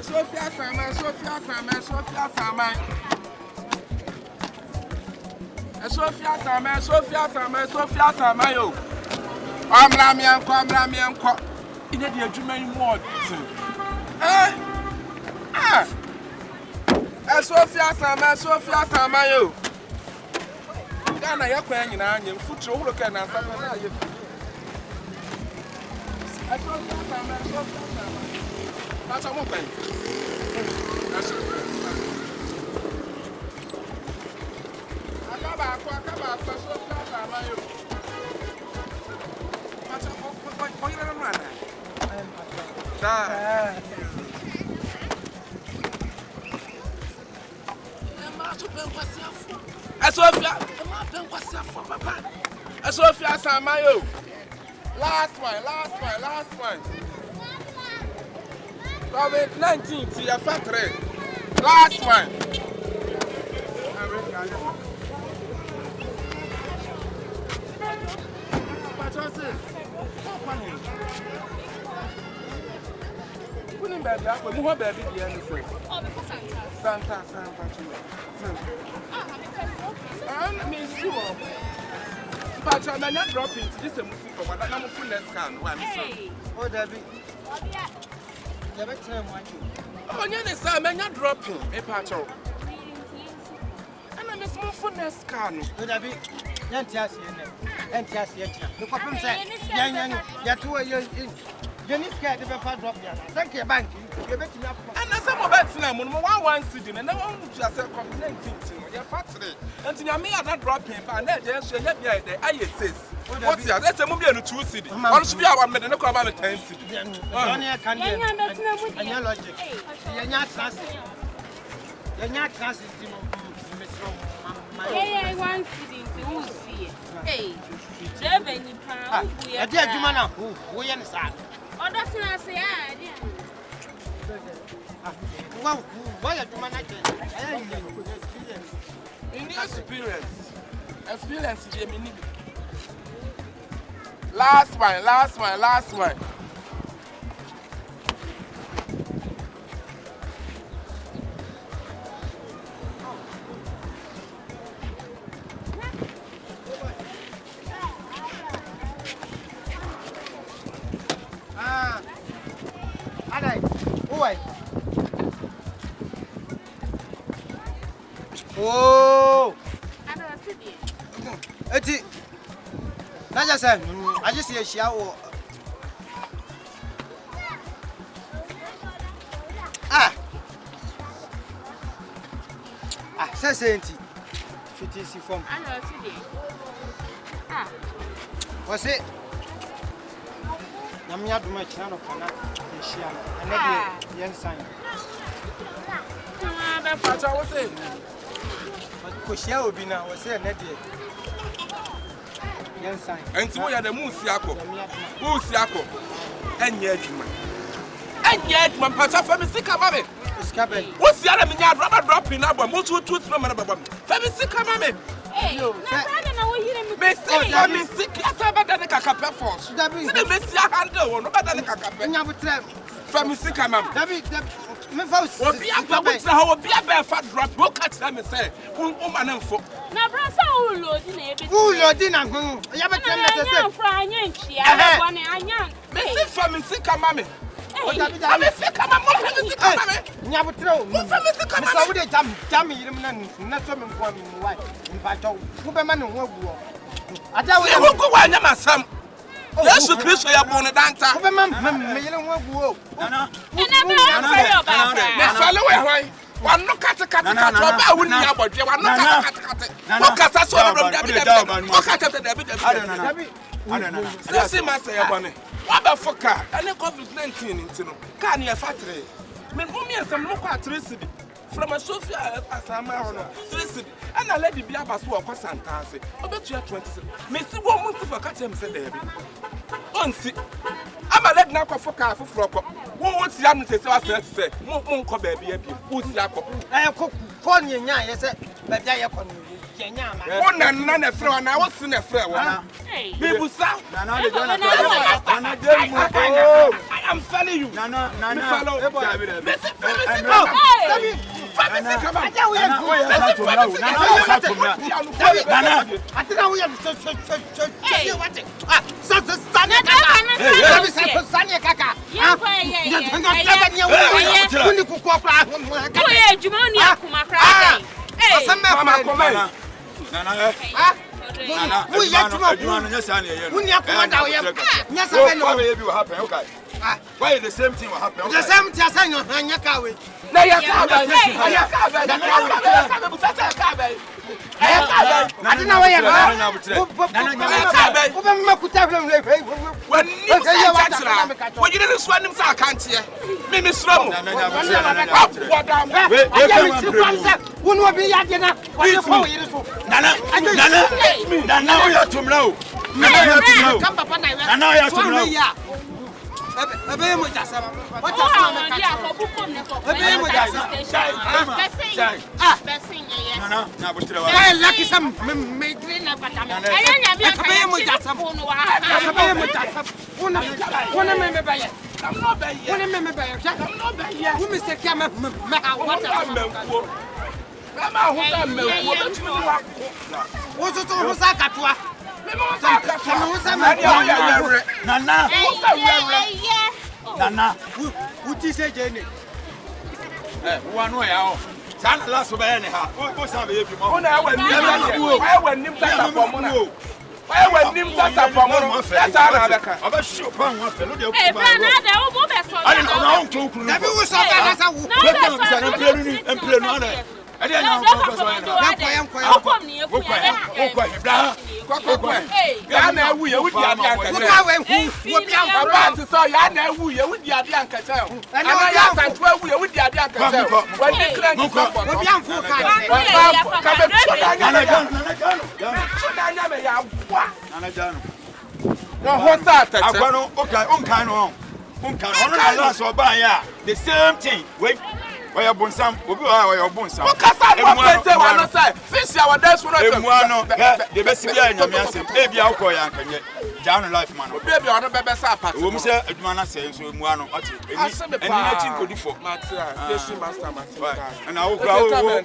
Sophia Sama, yo. I'm Lamian, in a dear German ward. Sophia Sama, yo. Ghana, you're playing in onion, foot over can answer. That's a woman. Sophia Samayo. Last one. COVID-19 to your factory. Last one. Santa. But I'm not dropping to this movie for what I'm full less can. Oh, Debbie. Oh, yes, I'm not dropping a patch. And I'm a small fullness can. Would I be Yantias and Tiasia? The problem said, Yatua, you need to get the drop. Thank you, bank. And some of that's now, one city, and no one just a complaining to your factory. And you may not drop him, and then there's a heavy idea. I says, what's that? That's a movie on the 2 city. One should be our men, no come out 10 city. And your logic. You're not transit. You're not transit. Hey, one city to see. Hey, 70 pounds. I did you man who you understand? Oh, that's what I say. Well, why are you managing? In the experience, Jamie. Last one. Oh, Eti, I just see a shower. Says Auntie. It is from. Was it? Namia do my channel for that. And then the sign. That's what I was saying. Koshia will be now, was saying, and so we are the Musiako, and yet, my patcha for me, sick about it. What's the other minute? Rubber dropping up, but most two from another one. Family sick about it. May say, me sick, yes, about the Cacapa force. The Messia handle, no better than Cacapa. Family sick, me voice will be a bear fat drop. Look at them and say, woman and folk. Now, Brasa, Lord, dinner. You have a ten frying. I want a young. Mrs. Family sick, mammy. I'm a sick, mammy. Never throw. Family sick, Tammy, not some wife. In fact, Superman will go. I don't go on, my son. Yes, you Chris, I born a dancer. One look at the cat, I wouldn't know about you. One look at the what about for car? And the COVID-19 in can you factory? Men, some local electricity from a Sophia as a man, and I let the Biabas walk for Santa. I bet you are 27. Mr. Woman for Catching said, I'm a let now for car for flock. What's the answer? I said, Monco baby, who's Yako? I have cooked for you, yes, but I have one and none of floor, and I was in a fair one. People, sir, I am telling you, no, Why the same thing will happen? The same thing as I know. Now you can't. When you didn't swim, I can't hear. Mimi Slow. Nana, what is it, Jenny? One way out. San last of anyhow. What's up, if you want? I went him to I went him to that's I'm a shoe pan one fellow. I didn't know the same thing. Wait. Why you born some? Why you born some? Because I want to say one side. Fish our dance for us. The best guy in your man say, baby, I'll call you and get down life, man. Baby, on the best apart. We say, man, I say, so Muano, and nothing could do for Master. And I will go.